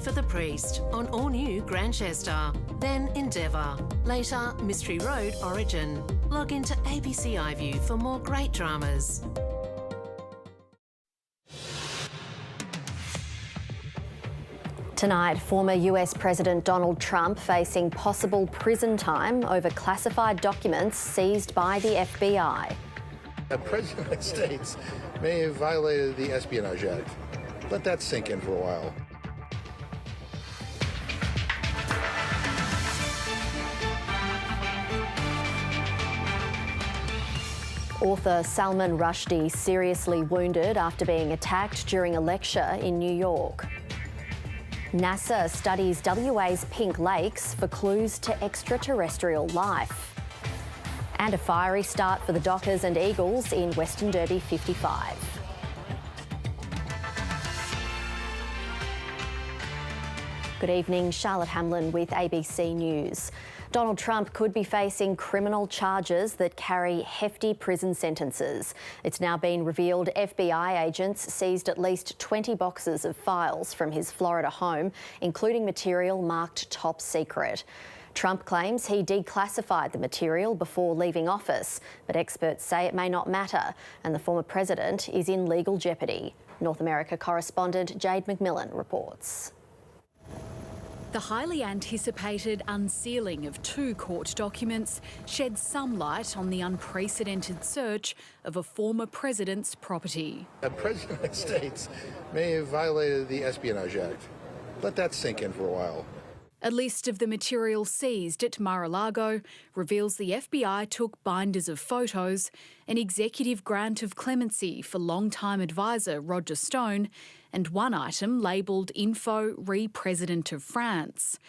For the Priest on all new Grantchester, then Endeavour, later Mystery Road Origin. Log into ABC iView for more great dramas. Tonight, former US President Donald Trump facing possible prison time over classified documents seized by the FBI. The President of the United States may have violated the Espionage Act. Let that sink in for a while. Author Salman Rushdie seriously wounded after being attacked during a lecture in New York. NASA studies WA's pink lakes for clues to extraterrestrial life. And a fiery start for the Dockers and Eagles in Western Derby 55. Good evening, Charlotte Hamlyn with ABC News. Donald Trump could be facing criminal charges that carry hefty prison sentences. It's now been revealed FBI agents seized at least 20 boxes of files from his Florida home, including material marked top secret. Trump claims he declassified the material before leaving office, but experts say it may not matter, and the former president is in legal jeopardy. North America correspondent Jade McMillan reports. The highly anticipated unsealing of 2 court documents sheds some light on the unprecedented search of a former president's property. The President of the United States may have violated the Espionage Act. Let that sink in for a while. A list of the material seized at Mar-a-Lago reveals the FBI took binders of photos, an executive grant of clemency for longtime advisor Roger Stone, and one item labelled Info Re President of France.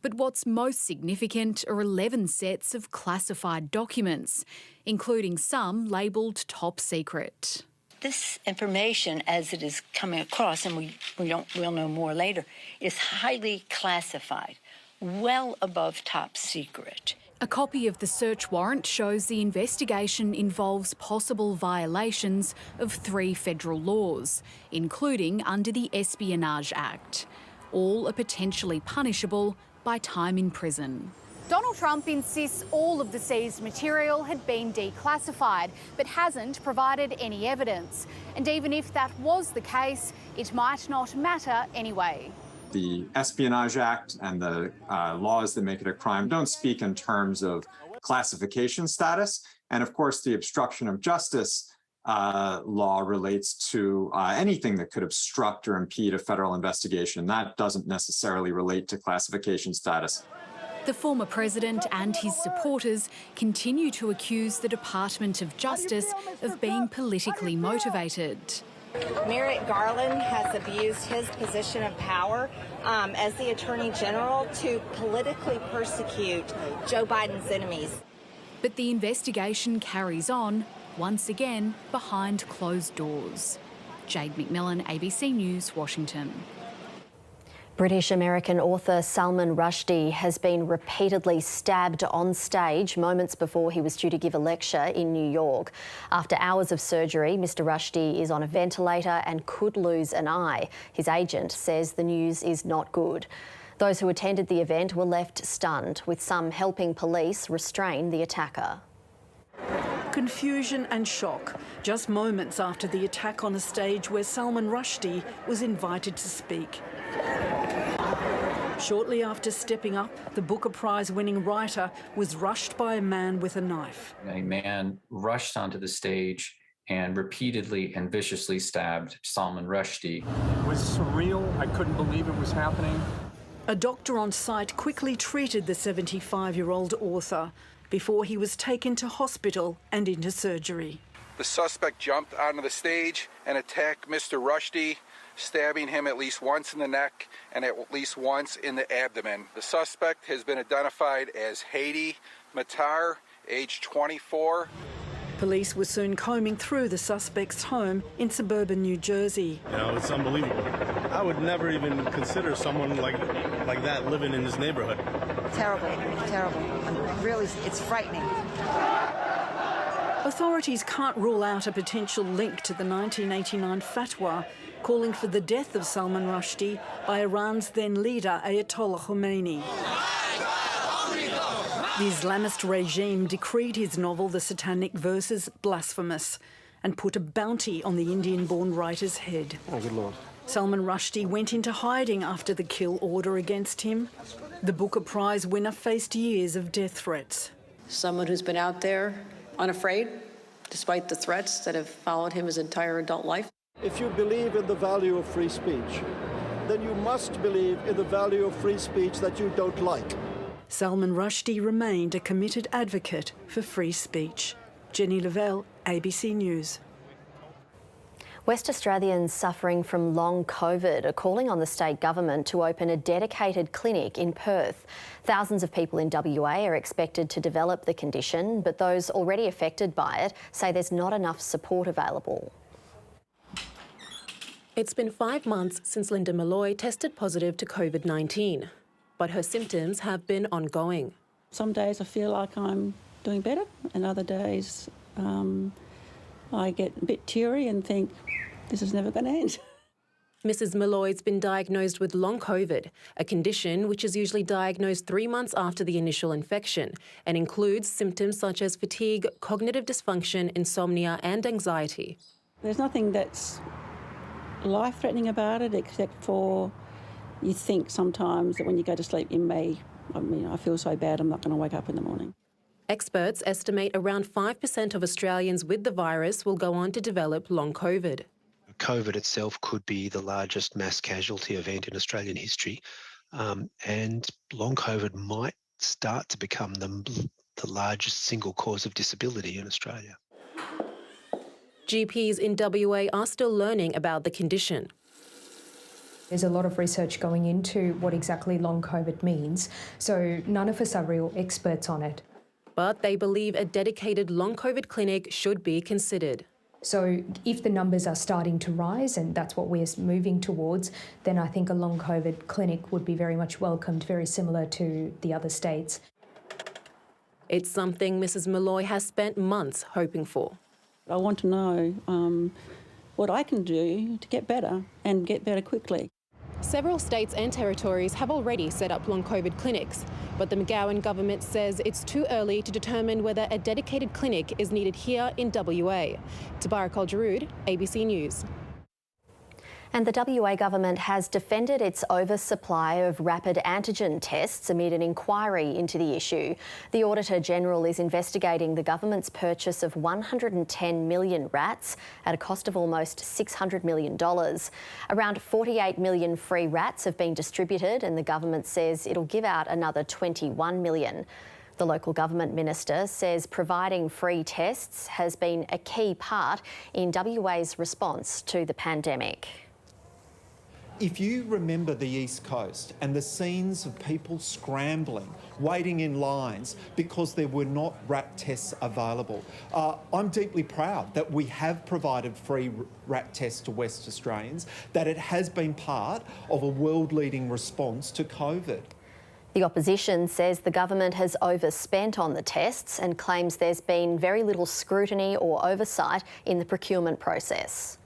But what's most significant are 11 sets of classified documents, including some labelled top secret. This information, as it is coming across, and we'll know more later, is highly classified, well above top secret. A copy of the search warrant shows the investigation involves possible violations of 3 federal laws, including under the Espionage Act. All are potentially punishable by time in prison. Donald Trump insists all of the seized material had been declassified, but hasn't provided any evidence. And even if that was the case, it might not matter anyway. The Espionage Act and the laws that make it a crime don't speak in terms of classification status. And of course, the obstruction of justice law relates to anything that could obstruct or impede a federal investigation. That doesn't necessarily relate to classification status. The former president and his supporters continue to accuse the Department of Justice of being politically motivated. Merrick Garland has abused his position of power as the Attorney General to politically persecute Joe Biden's enemies. But the investigation carries on, once again, behind closed doors. Jade McMillan, ABC News, Washington. British-American author Salman Rushdie has been repeatedly stabbed on stage moments before he was due to give a lecture in New York. After hours of surgery, Mr Rushdie is on a ventilator and could lose an eye. His agent says the news is not good. Those who attended the event were left stunned, with some helping police restrain the attacker. Confusion and shock, just moments after the attack on a stage where Salman Rushdie was invited to speak. Shortly after stepping up, the Booker Prize-winning writer was rushed by a man with a knife. A man rushed onto the stage and repeatedly and viciously stabbed Salman Rushdie. It was surreal. I couldn't believe it was happening. A doctor on site quickly treated the 75-year-old author before he was taken to hospital and into surgery. The suspect jumped onto the stage and attacked Mr. Rushdie, stabbing him at least once in the neck and at least once in the abdomen. The suspect has been identified as Hadi Matar, age 24. Police were soon combing through the suspect's home in suburban New Jersey. You know, it's unbelievable. I would never even consider someone like that living in this neighborhood. Terrible, terrible. Really, it's frightening. Authorities can't rule out a potential link to the 1989 fatwa calling for the death of Salman Rushdie by Iran's then leader Ayatollah Khomeini. The Islamist regime decreed his novel The Satanic Verses blasphemous and put a bounty on the Indian-born writer's head. Oh, good Lord. Salman Rushdie went into hiding after the kill order against him. The Booker Prize winner faced years of death threats. Someone who's been out there unafraid, despite the threats that have followed him his entire adult life. If you believe in the value of free speech, then you must believe in the value of free speech that you don't like. Salman Rushdie remained a committed advocate for free speech. Jenny Lavelle, ABC News. West Australians suffering from long COVID are calling on the state government to open a dedicated clinic in Perth. Thousands of people in WA are expected to develop the condition, but those already affected by it say there's not enough support available. It's been 5 months since Linda Malloy tested positive to COVID-19, but her symptoms have been ongoing. Some days I feel like I'm doing better, and other days I get a bit teary and think, this is never going to end. Mrs Malloy's been diagnosed with long COVID, a condition which is usually diagnosed 3 months after the initial infection and includes symptoms such as fatigue, cognitive dysfunction, insomnia and anxiety. There's nothing that's life-threatening about it, except for you think sometimes that when you go to sleep I feel so bad I'm not going to wake up in the morning. Experts estimate around 5% of Australians with the virus will go on to develop long COVID. COVID itself could be the largest mass casualty event in Australian history, and long COVID might start to become the largest single cause of disability in Australia. GPs in WA are still learning about the condition. There's a lot of research going into what exactly long COVID means, so none of us are real experts on it. But they believe a dedicated long COVID clinic should be considered. So if the numbers are starting to rise, and that's what we're moving towards, then I think a long COVID clinic would be very much welcomed, very similar to the other states. It's something Mrs Malloy has spent months hoping for. I want to know what I can do to get better and get better quickly. Several states and territories have already set up long COVID clinics, but the McGowan government says it's too early to determine whether a dedicated clinic is needed here in WA. Tabara Koljarud, ABC News. And the WA government has defended its oversupply of rapid antigen tests amid an inquiry into the issue. The Auditor-General is investigating the government's purchase of 110 million rats at a cost of almost $600 million. Around 48 million free rats have been distributed, and the government says it'll give out another 21 million. The local government minister says providing free tests has been a key part in WA's response to the pandemic. If you remember the East Coast and the scenes of people scrambling, waiting in lines because there were not rat tests available, I'm deeply proud that we have provided free rat tests to West Australians, that it has been part of a world-leading response to COVID. The opposition says the government has overspent on the tests and claims there's been very little scrutiny or oversight in the procurement process.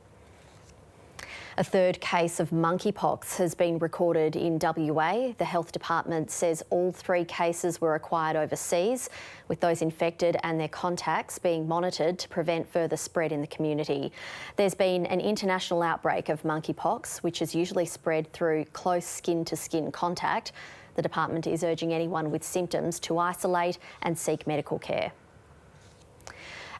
A third case of monkeypox has been recorded in WA. The Health Department says all 3 cases were acquired overseas, with those infected and their contacts being monitored to prevent further spread in the community. There's been an international outbreak of monkeypox, which is usually spread through close skin-to-skin contact. The department is urging anyone with symptoms to isolate and seek medical care.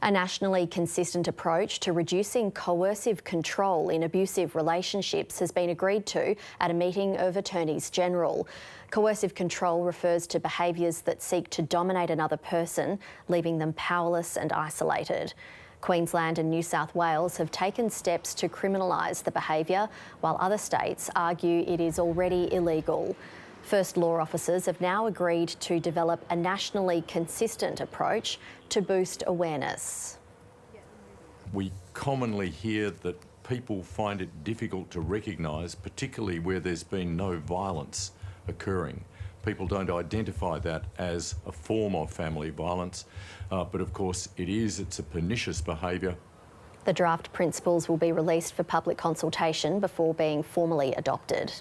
A nationally consistent approach to reducing coercive control in abusive relationships has been agreed to at a meeting of Attorneys General. Coercive control refers to behaviours that seek to dominate another person, leaving them powerless and isolated. Queensland and New South Wales have taken steps to criminalise the behaviour, while other states argue it is already illegal. First law officers have now agreed to develop a nationally consistent approach to boost awareness. We commonly hear that people find it difficult to recognise, particularly where there's been no violence occurring, People don't identify that as a form of family violence, but of course it is. It's a pernicious behaviour. The draft principles will be released for public consultation before being formally adopted.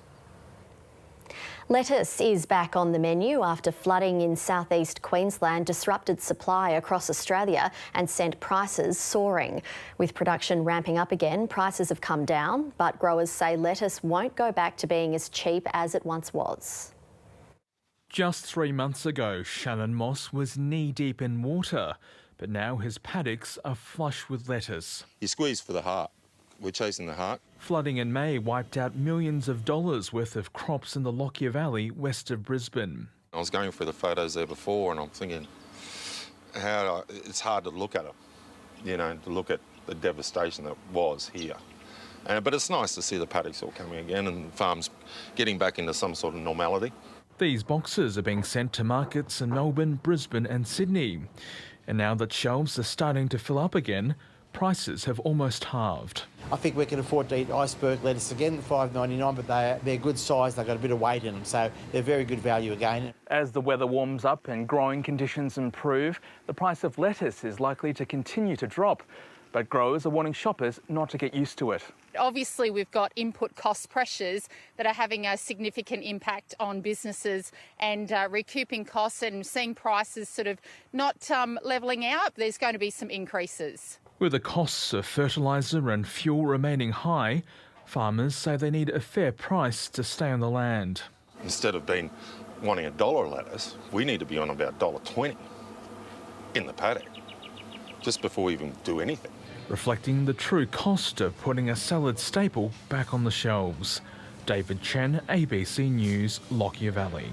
Lettuce is back on the menu after flooding in southeast Queensland disrupted supply across Australia and sent prices soaring. With production ramping up again, prices have come down, but growers say lettuce won't go back to being as cheap as it once was. Just 3 months ago, Shannon Moss was knee-deep in water, but now his paddocks are flush with lettuce. You squeeze for the heart. We're chasing the heart. Flooding in May wiped out millions of dollars worth of crops in the Lockyer Valley west of Brisbane. I was going through the photos there before and I'm thinking, it's hard to look at it, you know, to look at the devastation that was here. But it's nice to see the paddocks all coming again and farms getting back into some sort of normality. These boxes are being sent to markets in Melbourne, Brisbane and Sydney. And now that shelves are starting to fill up again, prices have almost halved. I think we can afford to eat iceberg lettuce again, $5.99, but they're good size, they've got a bit of weight in them, so they're very good value again. As the weather warms up and growing conditions improve, the price of lettuce is likely to continue to drop, but growers are warning shoppers not to get used to it. Obviously, we've got input cost pressures that are having a significant impact on businesses and recouping costs and seeing prices sort of not levelling out. There's going to be some increases. With the costs of fertiliser and fuel remaining high, farmers say they need a fair price to stay on the land. Instead of wanting $1 lettuce, we need to be on about $1.20 in the paddock, just before we even do anything. Reflecting the true cost of putting a salad staple back on the shelves. David Chen, ABC News, Lockyer Valley.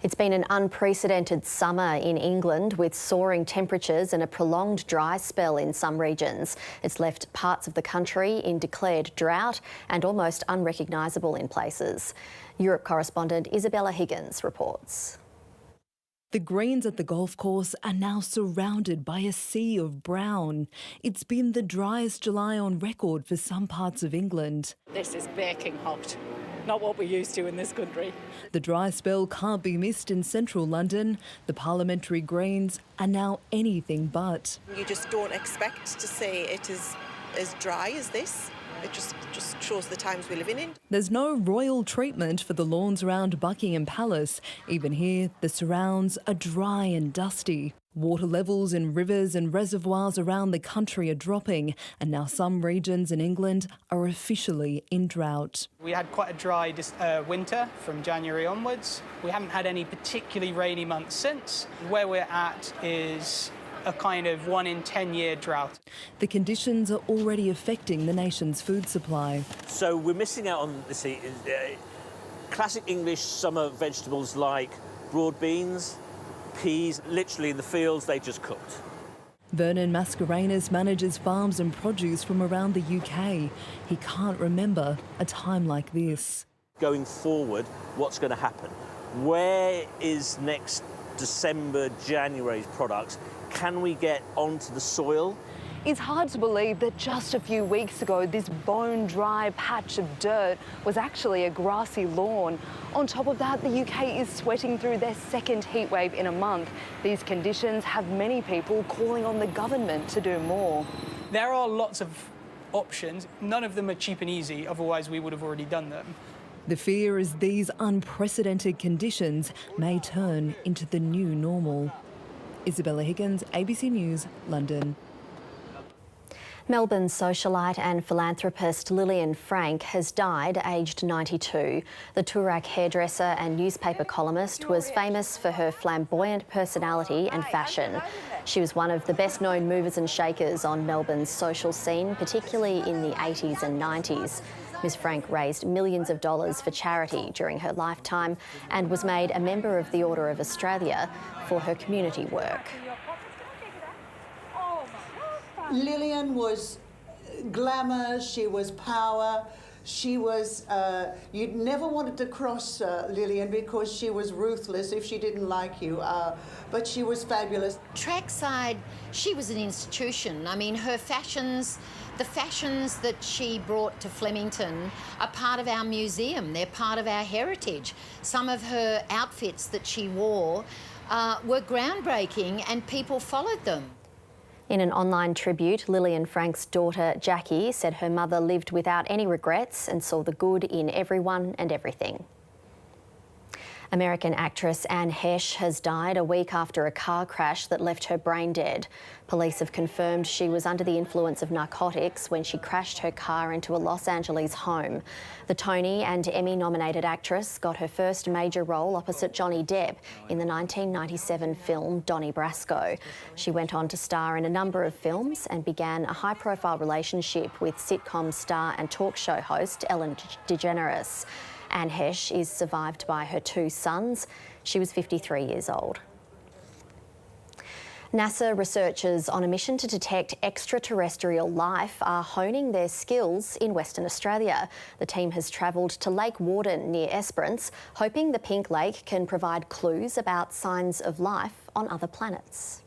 It's been an unprecedented summer in England with soaring temperatures and a prolonged dry spell in some regions. It's left parts of the country in declared drought and almost unrecognisable in places. Europe correspondent Isabella Higgins reports. The greens at the golf course are now surrounded by a sea of brown. It's been the driest July on record for some parts of England. This is baking hot. Not what we're used to in this country. The dry spell can't be missed in central London. The parliamentary greens are now anything but. You just don't expect to see it as dry as this. It just shows the times we're living in. There's no royal treatment for the lawns around Buckingham Palace. Even here, the surrounds are dry and dusty. Water levels in rivers and reservoirs around the country are dropping, and now some regions in England are officially in drought. We had quite a dry winter from January onwards. We haven't had any particularly rainy months since. Where we're at is a kind of 1 in 10 year drought. The conditions are already affecting the nation's food supply. So we're missing out on classic English summer vegetables like broad beans, peas, literally in the fields, they just cooked. Vernon Mascarenas manages farms and produce from around the UK. He can't remember a time like this. Going forward, what's going to happen? Where is next December, January's products? Can we get onto the soil? It's hard to believe that just a few weeks ago, this bone-dry patch of dirt was actually a grassy lawn. On top of that, the UK is sweating through their second heatwave in a month. These conditions have many people calling on the government to do more. There are lots of options. None of them are cheap and easy, otherwise we would have already done them. The fear is these unprecedented conditions may turn into the new normal. Isabella Higgins, ABC News, London. Melbourne socialite and philanthropist Lillian Frank has died aged 92. The Toorak hairdresser and newspaper columnist was famous for her flamboyant personality and fashion. She was one of the best-known movers and shakers on Melbourne's social scene, particularly in the 80s and 90s. Ms Frank raised millions of dollars for charity during her lifetime and was made a member of the Order of Australia for her community work. Lillian was glamour, she was power, she was, you'd never wanted to cross Lillian because she was ruthless if she didn't like you, but she was fabulous. Trackside, she was an institution. I mean, her fashions The fashions that she brought to Flemington are part of our museum. They're part of our heritage. Some of her outfits that she wore were groundbreaking and people followed them. In an online tribute, Lillian Frank's daughter Jackie said her mother lived without any regrets and saw the good in everyone and everything. American actress Hesh has died a week after a car crash that left her brain dead. Police have confirmed she was under the influence of narcotics when she crashed her car into a Los Angeles home. The Tony and Emmy-nominated actress got her first major role opposite Johnny Depp in the 1997 film Donnie Brasco. She went on to star in a number of films and began a high-profile relationship with sitcom star and talk show host Ellen DeGeneres. Hesh is survived by her 2 sons. She was 53 years old. NASA researchers on a mission to detect extraterrestrial life are honing their skills in Western Australia. The team has travelled to Lake Warden near Esperance, hoping the Pink Lake can provide clues about signs of life on other planets.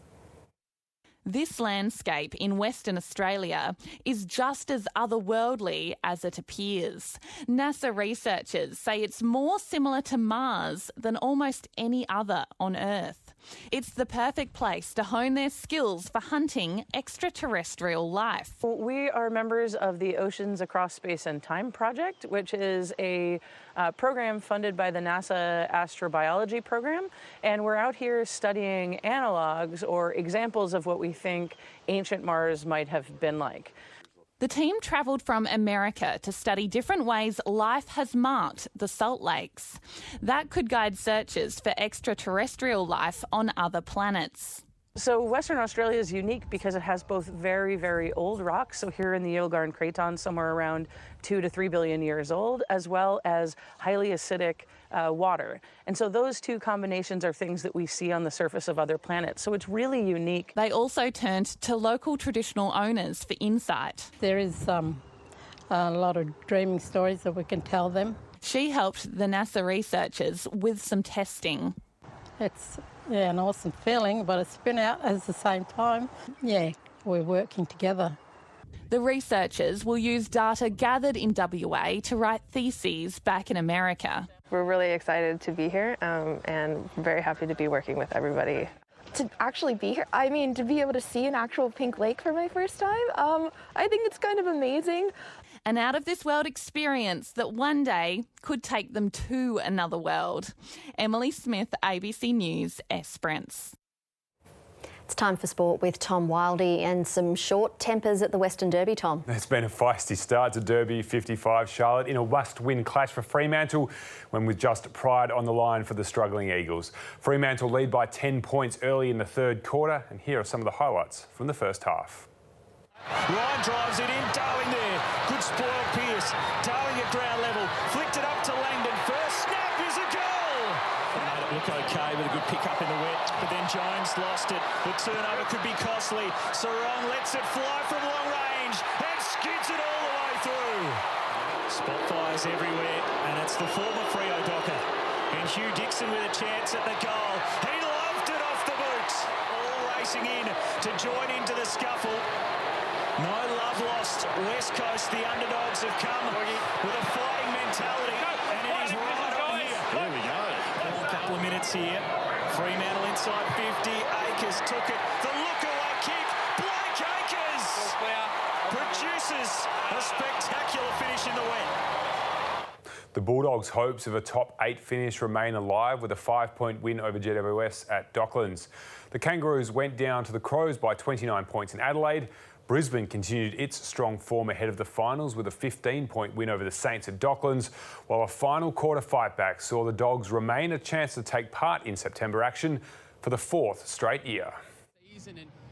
This landscape in Western Australia is just as otherworldly as it appears. NASA researchers say it's more similar to Mars than almost any other on Earth. It's the perfect place to hone their skills for hunting extraterrestrial life. We are members of the Oceans Across Space and Time project, which is a program funded by the NASA astrobiology program. And we're out here studying analogs or examples of what we think ancient Mars might have been like. The team travelled from America to study different ways life has marked the Salt Lakes. That could guide searches for extraterrestrial life on other planets. So Western Australia is unique because it has both very, very old rocks, so here in the Yilgarn Craton, somewhere around 2 to 3 billion years old, as well as highly acidic water. And so those two combinations are things that we see on the surface of other planets. So it's really unique. They also turned to local traditional owners for insight. There is a lot of dreaming stories that we can tell them. She helped the NASA researchers with some testing. It's an awesome feeling, but it's been out at the same time. Yeah, we're working together. The researchers will use data gathered in WA to write theses back in America. We're really excited to be here and very happy to be working with everybody. To actually be here, I mean, to be able to see an actual pink lake for my first time, I think it's kind of amazing. An out-of-this-world experience that one day could take them to another world. Emily Smith, ABC News, Esperance. It's time for sport with Tom Wildie and some short tempers at the Western Derby, Tom. It's been a feisty start to Derby 55 Charlotte in a must-win clash for Fremantle when with just pride on the line for the struggling Eagles. Fremantle lead by 10 points early in the third quarter, and here are some of the highlights from the first half. Ryan drives it in, Darling there. Good spoil, Pearce. Darling at ground level. Flicked it up to Langdon. First snap is a goal. Made it look okay with a good pick up in the wet. But then Jones lost it. The turnover could be costly. Sarong lets it fly from long range and skids it all the way through. Spot fires everywhere, and it's the former Freo Docker. And Hugh Dixon with a chance at the goal. He loved it off the boot. All racing in to join into the scuffle. No love lost. West Coast, the underdogs have come with a fighting mentality, and it is right on here. There we go. A couple of minutes here. Fremantle inside 50. Akers took it. The look-away kick. Blake Akers produces a spectacular finish in the wet. The Bulldogs' hopes of a top 8 finish remain alive with a 5-point win over GWS at Docklands. The Kangaroos went down to the Crows by 29 points in Adelaide. Brisbane continued its strong form ahead of the finals with a 15-point win over the Saints at Docklands, while a final quarter fight back saw the Dogs remain a chance to take part in September action for the 4th straight year.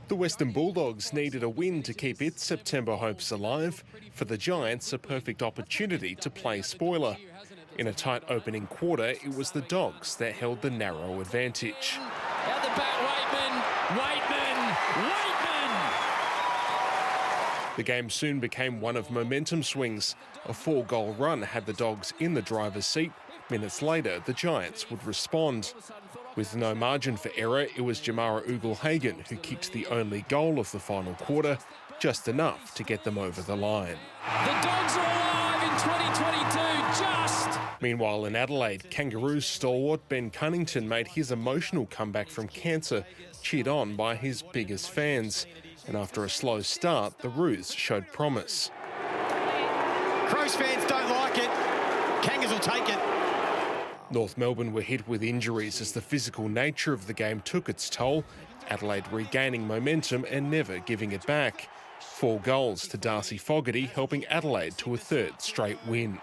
The Western Bulldogs needed a win to keep its September hopes alive. For the Giants, a perfect opportunity to play spoiler. In a tight opening quarter, it was the Dogs that held the narrow advantage. Out the back, Waitman. The game soon became one of momentum swings. A 4-goal run had the Dogs in the driver's seat. Minutes later, the Giants would respond. With no margin for error, it was Jamara Ugle-Hagan who kicked the only goal of the final quarter. just enough to get them over the line. The Dogs are alive in 2022, just! Meanwhile, in Adelaide, Kangaroos stalwart Ben Cunnington made his emotional comeback from cancer, cheered on by his biggest fans. And after a slow start, the Roos showed promise. Crows fans don't like it. Kangas will take it. North Melbourne were hit with injuries as the physical nature of the game took its toll. Adelaide regaining momentum and never giving it back. 4 goals to Darcy Fogarty, helping Adelaide to a 3rd straight win.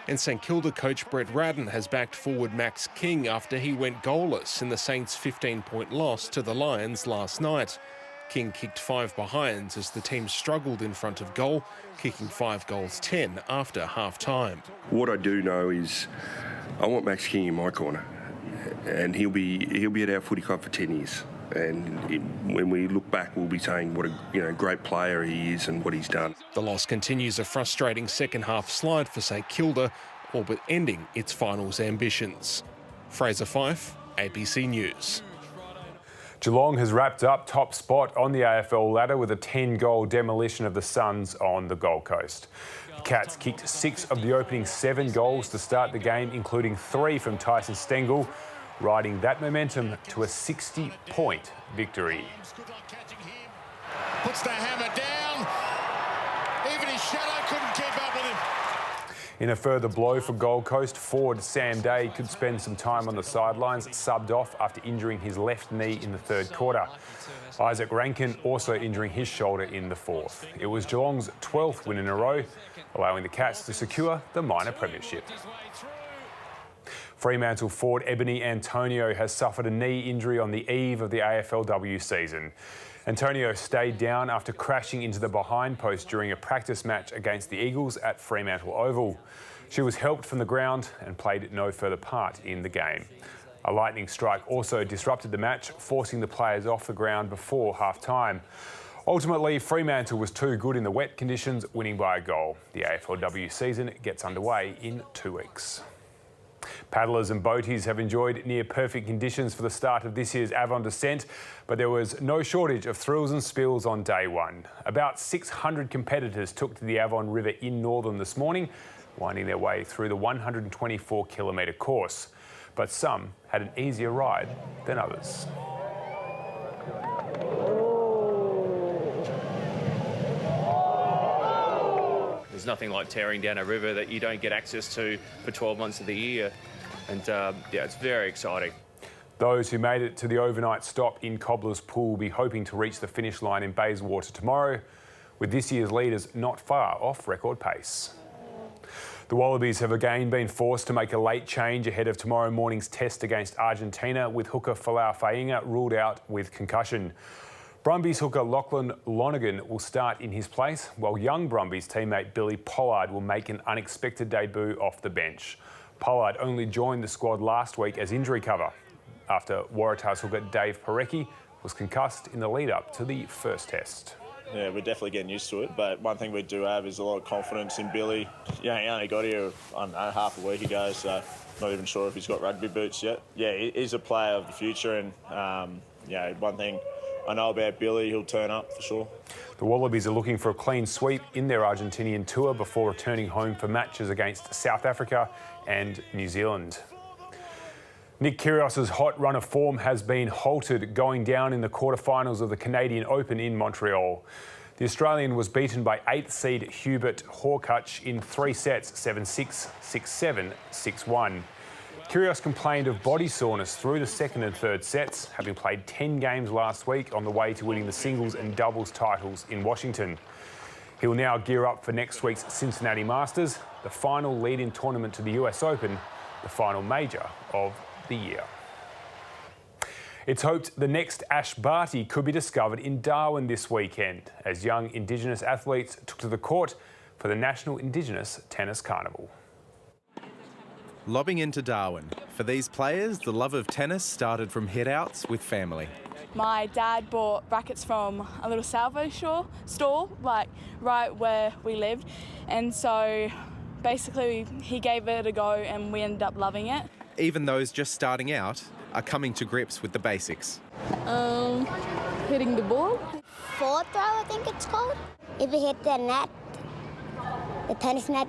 And St Kilda coach Brett Radden has backed forward Max King after he went goalless in the Saints' 15-point loss to the Lions last night. King kicked 5 behinds as the team struggled in front of goal, kicking 5 goals 10 after half-time. What I do know is I want Max King in my corner, and he'll be at our footy club for 10 years. And when we look back, we'll be saying what a great player he is and what he's done. The loss continues a frustrating second-half slide for St Kilda, all but ending its finals ambitions. Fraser Fife, ABC News. Geelong has wrapped up top spot on the AFL ladder with a 10-goal demolition of the Suns on the Gold Coast. The Cats kicked 6 of the opening 7 goals to start the game, including 3 from Tyson Stengel, riding that momentum to a 60-point victory. Puts the hammer down. Even his shadow couldn't keep up with him. In a further blow for Gold Coast, forward Sam Day could spend some time on the sidelines, subbed off after injuring his left knee in the 3rd quarter. Isaac Rankin also injuring his shoulder in the 4th. It was Geelong's 12th win in a row, allowing the Cats to secure the minor premiership. Fremantle forward Ebony Antonio has suffered a knee injury on the eve of the AFLW season. Antonio stayed down after crashing into the behind post during a practice match against the Eagles at Fremantle Oval. She was helped from the ground and played no further part in the game. A lightning strike also disrupted the match, forcing the players off the ground before half-time. Ultimately, Fremantle was too good in the wet conditions, winning by a goal. The AFLW season gets underway in 2 weeks. Paddlers and boaties have enjoyed near-perfect conditions for the start of this year's AVON Descent, but there was no shortage of thrills and spills on day one. About 600 competitors took to the Avon River in Northern this morning, winding their way through the 124-kilometre course. But some had an easier ride than others. There's nothing like tearing down a river that you don't get access to for 12 months of the year. And yeah, it's very exciting. Those who made it to the overnight stop in Cobbler's Pool will be hoping to reach the finish line in Bayswater tomorrow, with this year's leaders not far off record pace. The Wallabies have again been forced to make a late change ahead of tomorrow morning's test against Argentina, with hooker Folau Fainga ruled out with concussion. Brumbies hooker Lachlan Lonergan will start in his place, while young Brumbies teammate Billy Pollard will make an unexpected debut off the bench. Pollard only joined the squad last week as injury cover after Waratahs hooker Dave Parecki was concussed in the lead-up to the first test. Yeah, we're definitely getting used to it, but one thing we do have is a lot of confidence in Billy. Yeah, he only got here, I don't know, half a week ago, so not even sure if he's got rugby boots yet. Yeah, he's a player of the future, and yeah, one thing I know about Billy, he'll turn up for sure. The Wallabies are looking for a clean sweep in their Argentinian tour before returning home for matches against South Africa and New Zealand. Nick Kyrgios's hot run of form has been halted, going down in the quarterfinals of the Canadian Open in Montreal. The Australian was beaten by 8th seed Hubert Hurkacz in 3 sets, 7-6, 6-7, 6-1. Kyrgios complained of body soreness through the 2nd and 3rd sets, having played 10 games last week on the way to winning the singles and doubles titles in Washington. He will now gear up for next week's Cincinnati Masters, the final lead-in tournament to the US Open, the final major of the year. It's hoped the next Ash Barty could be discovered in Darwin this weekend, as young Indigenous athletes took to the court for the National Indigenous Tennis Carnival. Lobbing into Darwin. For these players, the love of tennis started from head-outs with family. My dad bought rackets from a little salvo store, like right where we lived, and so basically he gave it a go and we ended up loving it. Even those just starting out are coming to grips with the basics. Hitting the ball. forward throw, I think it's called. If you hit the net, the tennis net,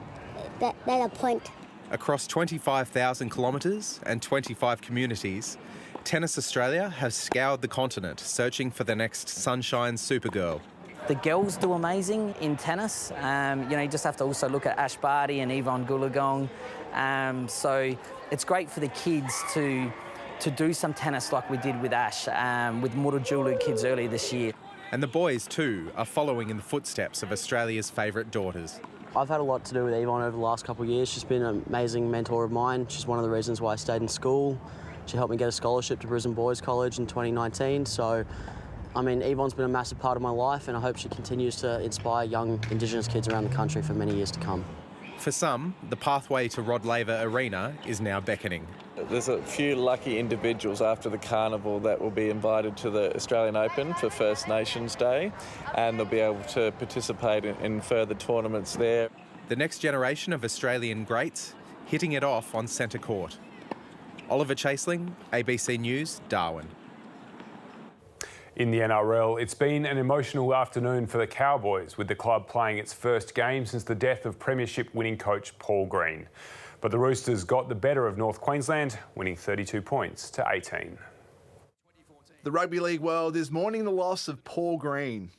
that's a point. Across 25,000 kilometres and 25 communities, Tennis Australia has scoured the continent searching for the next Sunshine Supergirl. The girls do amazing in tennis. You just have to also look at Ash Barty and Yvonne Goolagong. So it's great for the kids to do some tennis like we did with Ash, with Murrujulu kids earlier this year. And the boys too are following in the footsteps of Australia's favourite daughters. I've had a lot to do with Yvonne over the last couple of years. She's been an amazing mentor of mine. She's one of the reasons why I stayed in school. She helped me get a scholarship to Brisbane Boys College in 2019. So, I mean, Yvonne's been a massive part of my life, and I hope she continues to inspire young Indigenous kids around the country for many years to come. For some, the pathway to Rod Laver Arena is now beckoning. There's a few lucky individuals after the Carnival that will be invited to the Australian Open for First Nations Day, and they'll be able to participate in further tournaments there. The next generation of Australian greats hitting it off on centre court. Oliver Chaseling, ABC News, Darwin. In the NRL, it's been an emotional afternoon for the Cowboys, with the club playing its first game since the death of premiership winning coach Paul Green. But the Roosters got the better of North Queensland, winning 32 points to 18. The rugby league world is mourning the loss of Paul Green.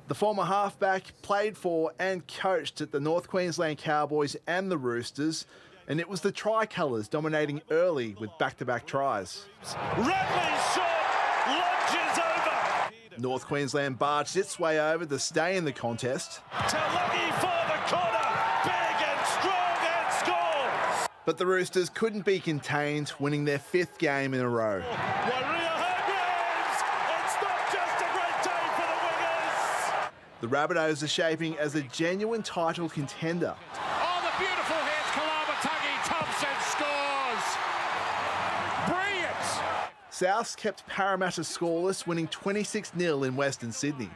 The former halfback played for and coached at the North Queensland Cowboys and the Roosters, and it was the tricolours dominating early with back-to-back tries. Radley's shot launches over. North Queensland barged its way over to stay in the contest. Lucky for the corner, big and strong and score. But the Roosters couldn't be contained, winning their 5th game in a row. It's not just a great day for the Wingers. The Rabbitohs are shaping as a genuine title contender. Oh, the beautiful hands, Kalamatagi Thompson scores. Brilliant. Souths kept Parramatta scoreless, winning 26-0 in Western Sydney.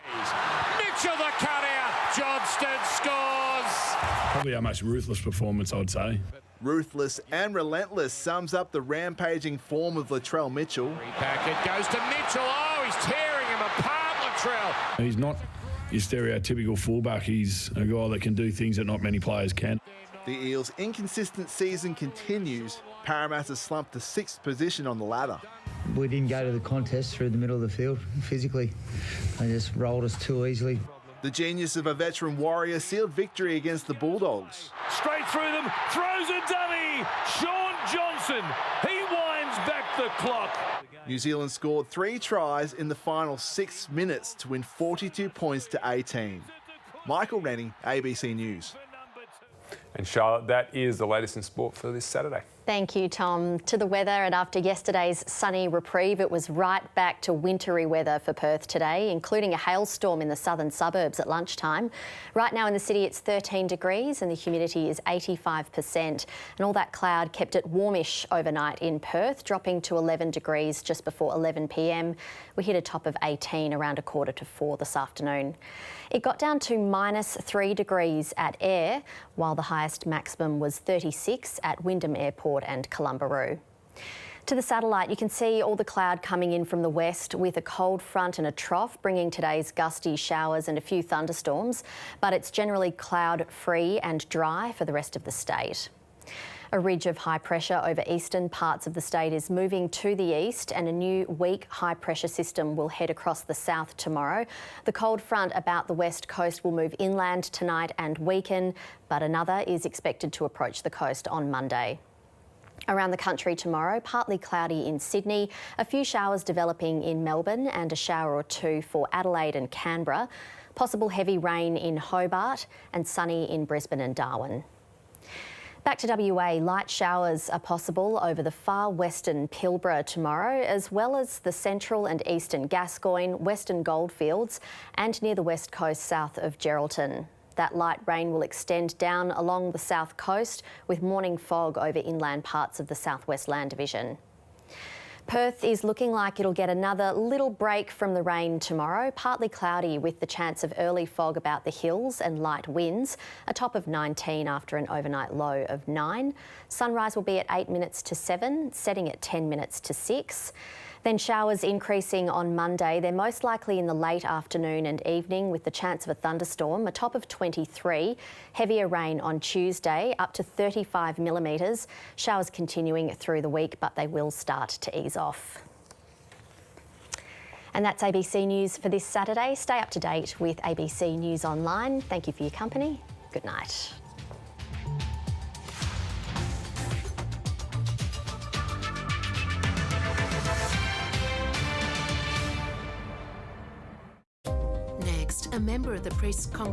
Mitchell the cutout, Johnston scores. Probably our most ruthless performance, I'd say. Ruthless and relentless sums up the rampaging form of Latrell Mitchell. Back it goes to Mitchell. Oh, he's tearing him apart, Latrell. He's not your stereotypical fullback. He's a guy that can do things that not many players can. The Eels' inconsistent season continues. Parramatta slumped to 6th position on the ladder. We didn't go to the contest through the middle of the field physically. They just rolled us too easily. The genius of a veteran warrior sealed victory against the Bulldogs. Straight through them, throws a dummy. Sean Johnson, he winds back the clock. New Zealand scored 3 tries in the final 6 minutes to win 42 points to 18. Michael Rennie, ABC News. And Charlotte, that is the latest in sport for this Saturday. Thank you, Tom. To the weather, and after yesterday's sunny reprieve, it was right back to wintry weather for Perth today, including a hailstorm in the southern suburbs at lunchtime. Right now in the city, it's 13 degrees and the humidity is 85%. And all that cloud kept it warmish overnight in Perth, dropping to 11 degrees just before 11 p.m. We hit a top of 18 around 3:45 this afternoon. It got down to -3 degrees at Ayr, while the highest maximum was 36 at Wyndham Airport and Columbaroo. To the satellite, you can see all the cloud coming in from the west with a cold front and a trough, bringing today's gusty showers and a few thunderstorms, but it's generally cloud-free and dry for the rest of the state. A ridge of high pressure over eastern parts of the state is moving to the east, and a new weak high pressure system will head across the south tomorrow. The cold front about the west coast will move inland tonight and weaken, but another is expected to approach the coast on Monday. Around the country tomorrow, partly cloudy in Sydney, a few showers developing in Melbourne and a shower or two for Adelaide and Canberra, possible heavy rain in Hobart and sunny in Brisbane and Darwin. Back to WA, light showers are possible over the far western Pilbara tomorrow, as well as the central and eastern Gascoyne, western Goldfields and near the west coast south of Geraldton. That light rain will extend down along the south coast with morning fog over inland parts of the southwest land division. Perth is looking like it'll get another little break from the rain tomorrow, partly cloudy with the chance of early fog about the hills and light winds, a top of 19 after an overnight low of 9. Sunrise will be at 8 minutes to 7, setting at 10 minutes to 6. Then showers increasing on Monday. They're most likely in the late afternoon and evening with the chance of a thunderstorm, a top of 23. Heavier rain on Tuesday, up to 35 millimetres. Showers continuing through the week, but they will start to ease off. And that's ABC News for this Saturday. Stay up to date with ABC News Online. Thank you for your company. Good night. Next, a member of the press congregation